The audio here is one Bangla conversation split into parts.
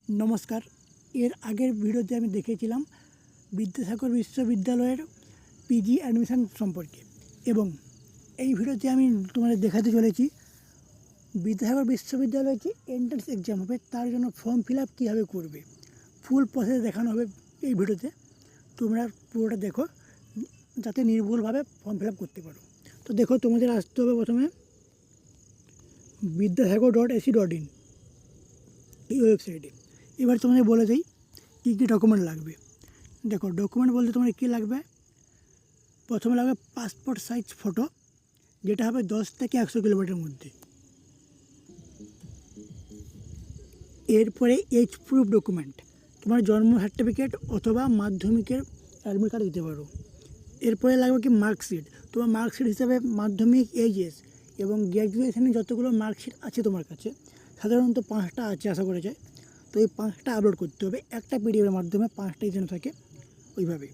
নমস্কার। এর আগের ভিডিওতে আমি দেখিয়েছিলাম বিদ্যাসাগর বিশ্ববিদ্যালয়ের পিজি অ্যাডমিশন সম্পর্কে, এবং এই ভিডিওতে আমি তোমাদের দেখাতে চলেছি বিদ্যাসাগর বিশ্ববিদ্যালয়ে যে এন্ট্রান্স এক্সাম হবে তার জন্য ফর্ম ফিল আপ কীভাবে করবে, ফুল প্রসেস দেখানো হবে এই ভিডিওতে। তোমরা পুরোটা দেখো যাতে নির্ভুলভাবে ফর্ম ফিল আপ করতে পারো। তো দেখো, তোমাদের আসতে হবে প্রথমে বিদ্যাসাগর.ac.in এই ওয়েবসাইটে। এবার তোমাদের বলে দিই কী কী ডকুমেন্ট লাগবে। দেখো, ডকুমেন্ট বলতে তোমার কী লাগবে, প্রথমে লাগবে পাসপোর্ট সাইজ ফটো, যেটা হবে 10 থেকে 100 কিলোমিটারের মধ্যে। এরপরে এজ প্রুফ ডকুমেন্ট, তোমার জন্ম সার্টিফিকেট অথবা মাধ্যমিকের অ্যাডমিট কার্ড দিতে পারো। এরপরে লাগবে কি মার্কশিট, তোমার মার্কশিট হিসাবে মাধ্যমিক, এইচএস এবং গ্র্যাজুয়েশনের যতগুলো মার্কশিট আছে তোমার কাছে, সাধারণত 5টা আছে আশা করা যায়। তো এই 5টা আপলোড করতে হবে একটা পিডিএফের মাধ্যমে, 5টাই যেন থাকে ওইভাবে।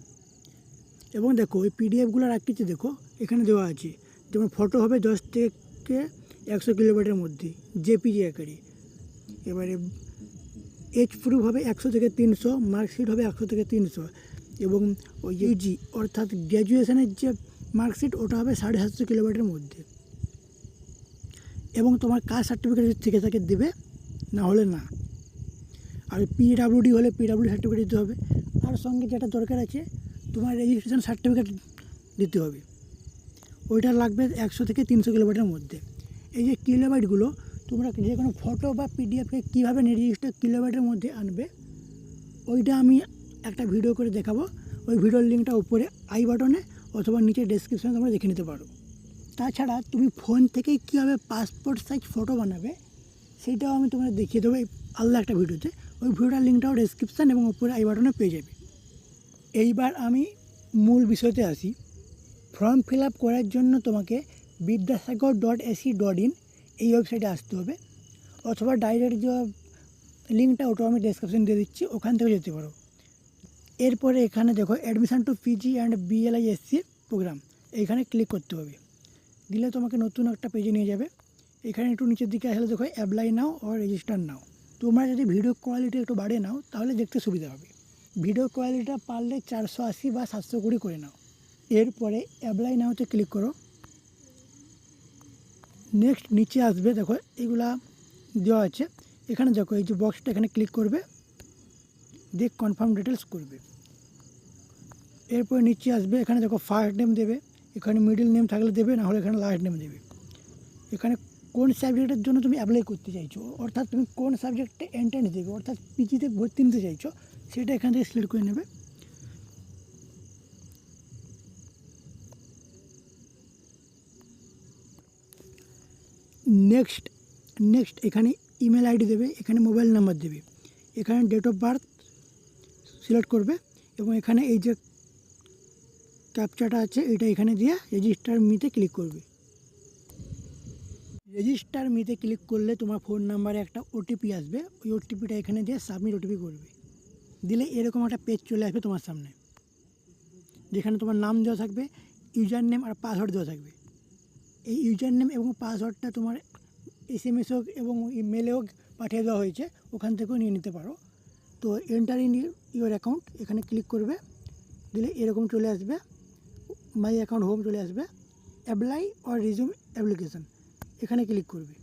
এবং দেখো ওই পিডিএফগুলো রাখতেছি, দেখো এখানে দেওয়া আছে, যেমন ফটো হবে 10 থেকে 100 কিলোমিটারের মধ্যে জেপিজি আকারে। এবারে এজ প্রুফ হবে 100 থেকে 300, মার্কশিট হবে 100 থেকে 300, এবং ওই ইউজি অর্থাৎ গ্র্যাজুয়েশনের যে মার্কশিট ওটা হবে 750 কিলোমিটারের মধ্যে। এবং তোমার কাস্ট সার্টিফিকেট যদি থেকে থাকে দেবে, না হলে না। আর পিডাব্লিউডি হলে পিডাব্লিউডি সার্টিফিকেট দিতে হবে। আর সঙ্গে যেটা দরকার আছে, তোমার রেজিস্ট্রেশন সার্টিফিকেট দিতে হবে, ওইটা লাগবে 100 থেকে 300 কিলোমিটারের মধ্যে। এই যে কিলোবাইটগুলো, তোমরা যে কোনো ফটো বা পিডিএফকে কীভাবে নির্দিষ্ট কিলোবাইটের মধ্যে আনবে, ওইটা আমি একটা ভিডিও করে দেখাবো। ওই ভিডিওর লিঙ্কটা উপরে আই বাটনে অথবা নিচে ডেসক্রিপশনে তোমরা দেখে নিতে পারো। তাছাড়া তুমি ফোন থেকেই কীভাবে পাসপোর্ট সাইজ ফটো বানাবে সেইটাও আমি তোমরা দেখিয়ে দেবো আলাদা একটা ভিডিওতে। ওই ভিডিওটার লিঙ্কটাও ডেসক্রিপশান এবং উপরে আই বাটনে পেয়ে যাবে। এইবার আমি মূল বিষয়তে আসি। ফর্ম ফিল আপ করার জন্য তোমাকে বিদ্যাসাগর.ac.in এই ওয়েবসাইটে আসতে হবে, অথবা ডাইরেক্ট যে লিঙ্কটা ওটাও আমি ডেসক্রিপশন দিয়ে দিচ্ছি, ওখান থেকে যেতে পারো। এরপরে এখানে দেখো admission to PG and BLISc programme, এইখানে ক্লিক করতে হবে। দিলে তোমাকে নতুন একটা পেজে নিয়ে যাবে। এখানে একটু নিচের দিকে আসলে দেখো অ্যাপ্লাই নাও অর রেজিস্টার নাও। তোমরা যদি ভিডিও কোয়ালিটি একটু বাড়িয়ে নাও তাহলে দেখতে সুবিধা হবে। ভিডিও কোয়ালিটিটা পারলে 480 বা 720 করে নাও। এরপরে অ্যাপ্লাই নাওতে ক্লিক করো। নেক্সট নিচে আসবে, দেখো এগুলা দেওয়া আছে। এখানে দেখো এই যে বক্সটা, এখানে ক্লিক করবে, দিয়ে কনফার্ম ডিটেলস করবে। এরপরে নিচে আসবে, এখানে দেখো ফার্স্ট নেম দেবে, এখানে মিডল নেম থাকলে দেবে, না হলে এখানে লাস্ট নেম দেবে। এখানে কোন সাবজেক্টের জন্য তুমি অ্যাপ্লাই করতে চাইছো, অর্থাৎ তুমি কোন সাবজেক্টে এন্ট্রান্স দেবে, অর্থাৎ পিজিতে ভর্তি নিতে চাইছো, সেটা এখান থেকে সিলেক্ট করে নেবে। নেক্সট এখানে ইমেল আইডি দেবে, এখানে মোবাইল নাম্বার দেবে, এখানে ডেট অফ বার্থ সিলেক্ট করবে, এবং এখানে এই যে ক্যাপচাটা আছে এটা এখানে দিয়ে রেজিস্টার মিতে ক্লিক করবে। রেজিস্টার মিতে ক্লিক করলে তোমার ফোন নাম্বারে একটা ওটিপি আসবে, ওই ওটিপিটা এখানে দিয়ে সাবমিট ওটিপি করবে। দিলে এরকম একটা পেজ চলে আসবে তোমার সামনে, যেখানে তোমার নাম দেওয়া থাকবে, ইউজার নেম আর পাসওয়ার্ড দেওয়া থাকবে। এই ইউজার নেম এবং পাসওয়ার্ডটা তোমার SMS হোক এবং ইমেলে হোক পাঠিয়ে দেওয়া হয়েছে, ওখান থেকেও নিয়ে নিতে পারো। তো এন্টার ইন ইউর অ্যাকাউন্ট এখানে ক্লিক করবে, দিলে এরকম চলে আসবে, মাই অ্যাকাউন্ট হোম চলে আসবে। অ্যাপ্লাই অর রিজিউম অ্যাপ্লিকেশান এখানে ক্লিক করবে।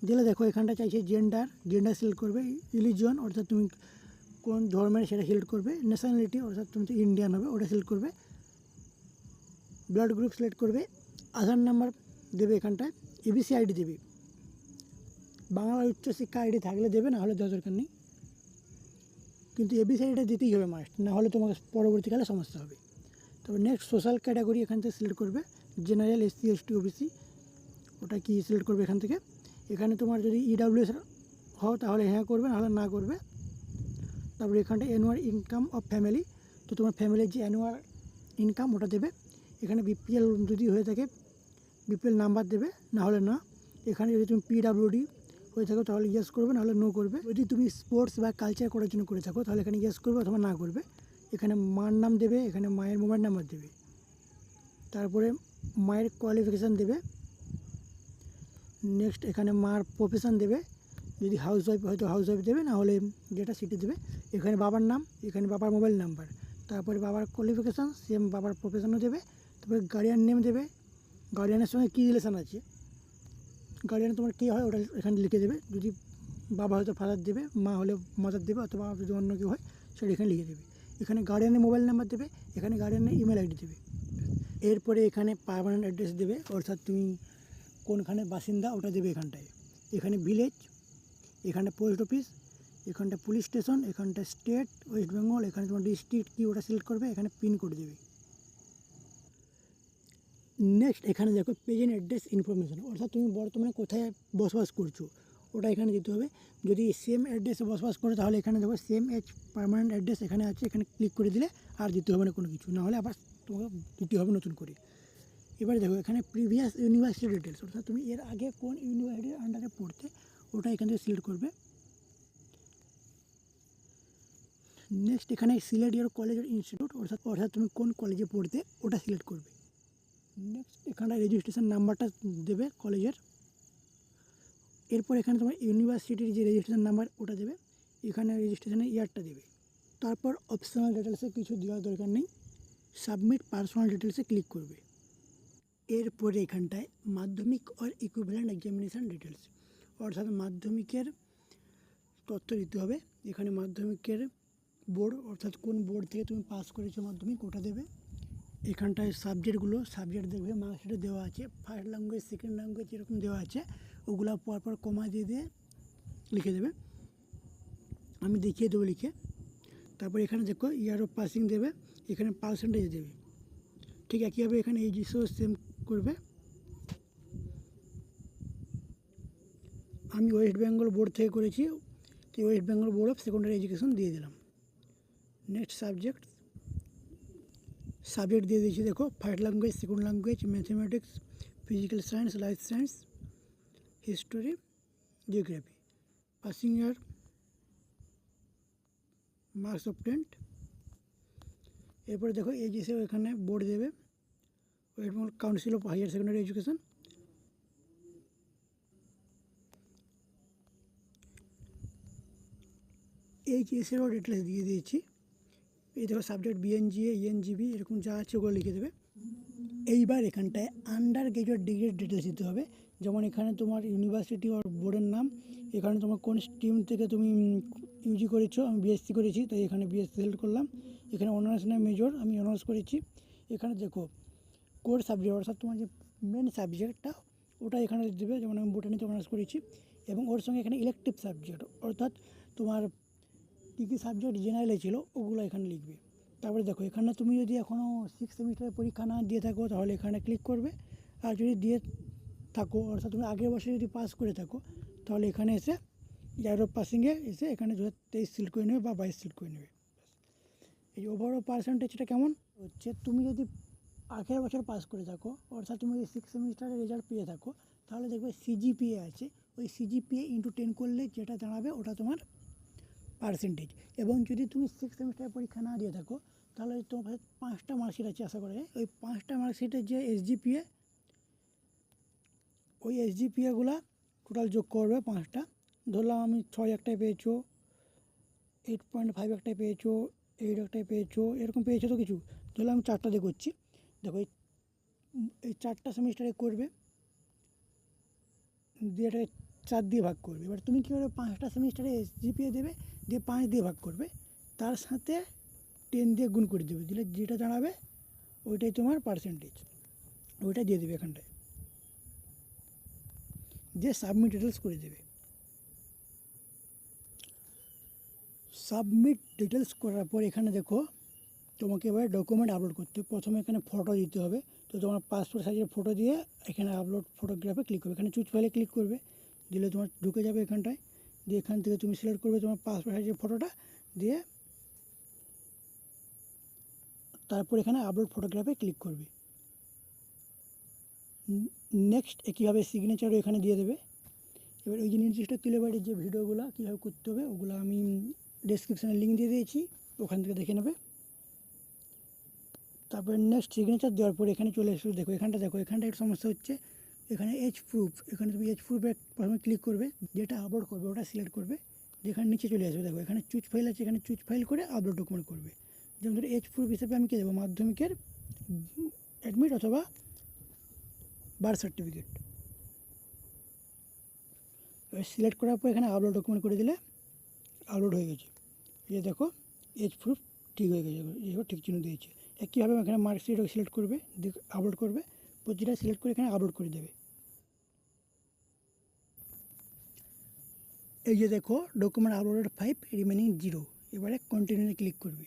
দিলে দেখো এখানটা চাইছে জেন্ডার সিলেক্ট করবে, রিলিজিয়ন অর্থাৎ তুমি কোন ধর্মের সেটা সিলেক্ট করবে, ন্যাশনালিটি অর্থাৎ তুমি তো ইন্ডিয়ান হবে ওটা সিলেক্ট করবে, ব্লাড গ্রুপ সিলেক্ট করবে, আধার নাম্বার দেবে, এখানটায় এবিসি আইডি দেবে, বাংলা উচ্চশিক্ষা আইডি থাকলে দেবে, না হলে দেওয়া দরকার নেই, কিন্তু এবিসি আইডিটা দিতেই হবে মাস্ট, না হলে তোমাকে পরবর্তীকালে সমস্যা হবে। তবে নেক্সট সোশ্যাল ক্যাটাগরি এখান থেকে সিলেক্ট করবে, জেনারেল, SC ST OBC ওটা কি সিলেক্ট করবে এখান থেকে। এখানে তোমার যদি EWS হও তাহলে হ্যাঁ করবে, নাহলে না করবে। তারপরে এখানটা অ্যানুয়াল ইনকাম অফ ফ্যামিলি, তো তোমার ফ্যামিলির যে অ্যানুয়াল ইনকাম ওটা দেবে। এখানে BPL যদি হয়ে থাকে BPL নাম্বার দেবে, না হলে না। এখানে যদি তুমি PWD হয়ে থাকো তাহলে ইয়েস করবে, নাহলে নো করবে। যদি তুমি স্পোর্টস বা কালচার করার জন্য করে থাকো তাহলে এখানে ইয়েস করবে অথবা না করবে। এখানে মার নাম দেবে, এখানে মায়ের মোবাইল নাম্বার দেবে, তারপরে মায়ের কোয়ালিফিকেশান দেবে। নেক্সট এখানে মার প্রফেশান দেবে, যদি হাউস ওয়াইফ হয়তো হাউস ওয়াইফ দেবে, না হলে যেটা সিটি দেবে। এখানে বাবার নাম, এখানে বাবার মোবাইল নাম্বার, তারপরে বাবার কোয়ালিফিকেশান, সেম বাবার প্রফেশনও দেবে, তারপরে গার্ডিয়ান নেম দেবে, গার্ডিয়ানের সঙ্গে কী রিলেশান আছে, গার্ডিয়ান তোমার কে হয় ওটা এখানে লিখে দেবে। যদি বাবা হয়তো ফাদার দেবে, মা হলে মাদার দেবে, অথবা যদি অন্য কেউ হয় সেটা এখানে লিখে দেবে। এখানে গার্ডিয়ানের মোবাইল নাম্বার দেবে, এখানে গার্ডিয়ানের ইমেল আইডি দেবে। এরপরে এখানে পার্মানেন্ট অ্যাড্রেস দেবে, অর্থাৎ তুমি কোনখানে বাসিন্দা ওটা দেবে এখানটায়। এখানে ভিলেজ, এখানে পোস্ট অফিস, এখানটা পুলিশ স্টেশন, এখানটা স্টেট ওয়েস্ট বেঙ্গল, এখানে তোমার ডিস্ট্রিক্ট কি ওটা সিলেক্ট করবে, এখানে পিনকোড দেবে। নেক্সট এখানে দেখো প্রেজেন্ট অ্যাড্রেস ইনফরমেশন, অর্থাৎ তুমি বর্তমানে কোথায় বসবাস করছো ওটা এখানে দিতে হবে। যদি সেম অ্যাড্রেসে বসবাস করো তাহলে এখানে দেখো সেম এজ পার্মানেন্ট অ্যাড্রেস এখানে আছে, এখানে ক্লিক করে দিলে আর দিতে হবে না কোনো কিছু, নাহলে আবার তোমাকে দিতে হবে নতুন করে। এবার দেখো এখানে প্রিভিয়াস ইউনিভার্সিটি ডিটেলস, অর্থাৎ তুমি এর আগে কোন ইউনিভার্সিটির আন্ডারে পড়তে ওটা এখান থেকে সিলেক্ট করবে। নেক্সট এখানে সিলেক্ট ইউর কলেজ আর ইনস্টিটিউট, অর্থাৎ তুমি কোন কলেজে পড়তে ওটা সিলেক্ট করবে। নেক্সট এখানে রেজিস্ট্রেশন নাম্বারটা দেবে কলেজের। এরপর এখানে তোমার ইউনিভার্সিটির যে রেজিস্ট্রেশন নাম্বার ওটা দেবে, এখানে রেজিস্ট্রেশনের ইয়ারটা দেবে। তারপর অপশনাল ডিটেলসে কিছু দেওয়ার দরকার নেই, সাবমিট পার্সোনাল ডিটেলসে ক্লিক করবে। এরপরে এখানটায় মাধ্যমিক আর ইকুইভ্যালেন্ট এক্সামিনেশান ডিটেলস, অর্থাৎ মাধ্যমিকের তথ্য দিতে হবে। এখানে মাধ্যমিকের বোর্ড, অর্থাৎ কোন বোর্ড থেকে তুমি পাস করেছো মাধ্যমিক ওটা দেবে। এখানটায় সাবজেক্ট দেখবে, মার্কশিটে দেওয়া আছে, ফার্স্ট ল্যাঙ্গুয়েজ, সেকেন্ড ল্যাঙ্গুয়েজ এরকম দেওয়া আছে, ওগুলো পরপর কমা দিয়ে লিখে দেবে। আমি দেখিয়ে দেবো লিখে। তারপর এখানে দেখো ইয়ার অফ পাসিং দেবে, এখানে পার্সেন্টেজ দেবে। ঠিক একইভাবে এখানে এই জিনিসও সেম করবে। আমি ওয়েস্ট বেঙ্গল বোর্ড থেকে করেছি, তো West Bengal board of secondary education দিয়ে দিলাম। নেক্সট সাবজেক্ট দিয়ে দিয়েছি, দেখো first language, second language, mathematics, physical science, life science, history, geography. Passing year, marks of 10। এরপরে দেখো এই হিসেবে এখানে বোর্ড দেবে, West Bengal council of higher secondary education. এইচএসেরও ডিটেলস দিয়ে দিয়েছি। এই দেখো সাবজেক্ট বিএনজিএ, ইএনজিবি এরকম যা আছে ওগুলো লিখে দেবে। এইবার এখানটায় আন্ডার গ্রাজুয়েট ডিগ্রির ডিটেলস দিতে হবে, যেমন এখানে তোমার ইউনিভার্সিটি আর বোর্ডের নাম, এখানে তোমার কোন স্ট্রিম থেকে তুমি ইউজি করেছো, আমি বিএসসি করেছি তাই এখানে বিএসসি সিলেক্ট করলাম। এখানে অনার্স না মেজর, আমি অনার্স করেছি। এখানে দেখো কোর সাবজেক্ট, অর্থাৎ তোমার যে মেন সাবজেক্টটা ওটা এখানে দেবে, যেমন আমি বোটানিতে অনার্স করেছি। এবং ওর সঙ্গে এখানে ইলেকটিভ সাবজেক্ট, অর্থাৎ তোমার কী কী সাবজেক্ট জেনারেলে ছিল ওগুলো এখানে লিখবে। তারপরে দেখো এখানে তুমি যদি এখনও 6 সেমিস্টারের পরীক্ষা না দিয়ে থাকো তাহলে এখানে ক্লিক করবে, আর যদি দিয়ে থাকো অর্থাৎ তুমি আগের বছর যদি পাস করে থাকো তাহলে এখানে এসে ইয়ার অফ পাসিংয়ে এসে এখানে 2023 সিলেক্ট করে নেবে বা 22 সিলেক্ট করে নেবে। এই ওভারঅল পার্সেন্টেজটা কেমন হচ্ছে, তুমি যদি আগের বছর পাস করে থাকো অর্থাৎ তুমি যদি 6 সেমিস্টারের রেজাল্ট পেয়ে থাকো তাহলে দেখবে সিজিপিএ আছে, ওই সিজিপিএ ইন্টু 10 করলে যেটা দাঁড়াবে ওটা তোমার পার্সেন্টেজ। এবং যদি তুমি 6 সেমিস্টারের পরীক্ষা না দিয়ে থাকো তাহলে তোমার 5টা মার্কশিট আছে আশা করে, ওই 5টা মার্কশিটের যে এসজিপিএ, ওই এসজিপিএগুলো টোটাল যোগ করবে 5টা। ধরলাম আমি 6 একটাই পেয়েছো, 8.5 একটাই পেয়েছো, 8 একটাই পেয়েছো, এরকম পেয়েছো তো কিছু। ধরলাম আমি 4টা দিয়ে করছি, দেখো এই 4টা সেমিস্টারে করবে, দিয়ে এটাকে 4 দিয়ে ভাগ করবে। এবার তুমি কী করবে, 5টা সেমিস্টারে এসজিপিএ দেবে, দিয়ে 5 দিয়ে ভাগ করবে, তার সাথে 10 দিয়ে গুণ করে দেবে, দিলে যেটা দাঁড়াবে ওইটাই তোমার পার্সেন্টেজ, ওইটা দিয়ে দেবে এখানটায়, দিয়ে সাবমিট ডিটেলস করে দেবে। সাবমিট ডিটেলস করার পর এখানে দেখো তোমাকে এবার ডকুমেন্ট আপলোড করতে হবে। প্রথমে এখানে ফটো দিতে হবে, তো তোমার পাসপোর্ট সাইজের ফটো দিয়ে এখানে আপলোড ফটোগ্রাফে ক্লিক করবে, এখানে চুজ ফাইলে ক্লিক করবে, দিলে তোমার ঢুকে যাবে এখানটায়। দিয়ে এখান থেকে তুমি সিলেক্ট করবে তোমার পাসপোর্ট সাইজের ফটোটা, দিয়ে তারপর এখানে আপলোড ফটোগ্রাফে ক্লিক করবে। নেক্সট একইভাবে সিগনেচারও এখানে দিয়ে দেবে। এবার ওই যে নির্দিষ্ট কিলোবাইটের যে ভিডিওগুলো কীভাবে করতে হবে ওগুলো আমি ডেসক্রিপশানে লিঙ্ক দিয়ে দিয়েছি, ওখান থেকে দেখে নেবে। তারপরে নেক্সট সিগনেচার দেওয়ার পর এখানে চলে এসে দেখো এখানটা একটু সমস্যা হচ্ছে, এখানে এজ প্রুফ, এখানে তুমি এজ প্রুফে প্রথমে ক্লিক করবে, যেটা আপলোড করবে ওটা সিলেক্ট করবে, যেখানে নিচে চলে আসবে দেখো এখানে চুজ ফাইল আছে, এখানে চুজ ফাইল করে আপলোড ডকুমেন্ট করবে। যেমন ধরো এজ প্রুফ হিসেবে আমি কী দেবো, মাধ্যমিকের অ্যাডমিট অথবা বার্থ সার্টিফিকেট। এবার সিলেক্ট করার পর এখানে আপলোড ডকুমেন্ট করে দিলে আপলোড হয়ে গেছে। এই যে দেখো এজ প্রুফ ঠিক হয়ে গেছে, এইভাবে ঠিক চিহ্ন দিয়েছে। একইভাবে এখানে মার্কশিটও সিলেক্ট করবে, আপলোড করবে, প্রতিটা সিলেক্ট করে এখানে আপলোড করে দেবে। এই যে দেখো ডকুমেন্ট আপলোডেড 5 রিমেনিং 0। এবারে কন্টিনিউতে ক্লিক করবে।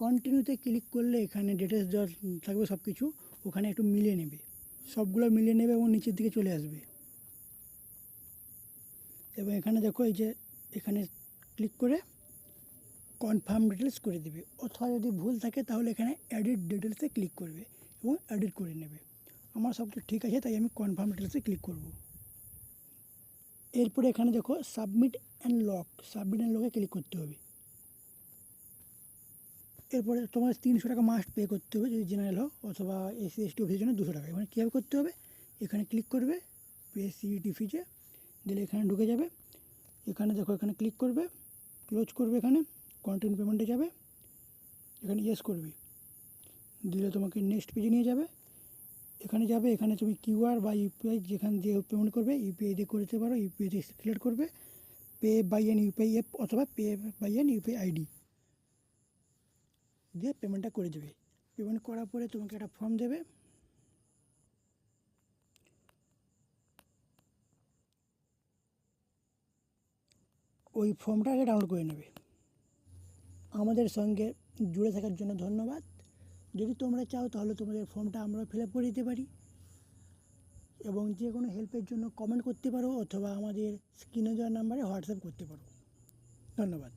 কন্টিনিউতে ক্লিক করলে এখানে ডিটেলস যা থাকবে সব কিছু ওখানে একটু মিলিয়ে নেবে, সবগুলো মিলিয়ে নেবে এবং নিচের দিকে চলে আসবে। এবং এখানে দেখো এই যে এখানে ক্লিক করে কনফার্ম ডিটেলস করে দেবে, অথবা যদি ভুল থাকে তাহলে এখানে এডিট ডিটেলসে ক্লিক করবে এবং এডিট করে নেবে। আমার সব কিছু ঠিক আছে তাই আমি কনফার্ম ডিটেলসে ক্লিক করব। এরপরে এখানে দেখো submit and lock, submit and লকে ক্লিক করতে হবে। এরপরে তোমার 300 টাকা মাস্ট পে করতে হবে যদি জেনারেল হও, অথবা এসসি এসটি অফিসের জন্য 200 টাকা। এখানে কীভাবে করতে হবে, এখানে ক্লিক করবে পে সিইটি ফিজে, দিলে এখানে ঢুকে যাবে। এখানে দেখো এখানে ক্লিক করবে, ক্লোজ করবে, এখানে কন্টিনিউ পেমেন্টে যাবে, এখানে ইয়েস করবে, দিলে তোমাকে নেক্সট পেজে নিয়ে যাবে। এখানে যাবে, এখানে তুমি কিউআর বা ইউপিআই যেখানে যে পেমেন্ট করবে ইউপিআই দিয়ে করতে পারো, ইউপিআই দিয়ে সিলেক্ট করবে, pay by an UPI app অথবা pay by an UPI ID দিয়ে পেমেন্টটা করে দেবে। পেমেন্ট করার পরে তোমাকে একটা ফর্ম দেবে, ওই ফর্মটা আগে ডাউনলোড করে নেবে। আমাদের সঙ্গে জুড়ে থাকার জন্য ধন্যবাদ। যদি তোমরা চাও তাহলে তোমাদের ফর্মটা আমরা ফিল আপ করে দিতে পারি, এবং যে কোনো হেল্পের জন্য কমেন্ট করতে পারো অথবা আমাদের স্ক্রিনে দেওয়া নাম্বারে হোয়াটসঅ্যাপ করতে পারো। ধন্যবাদ।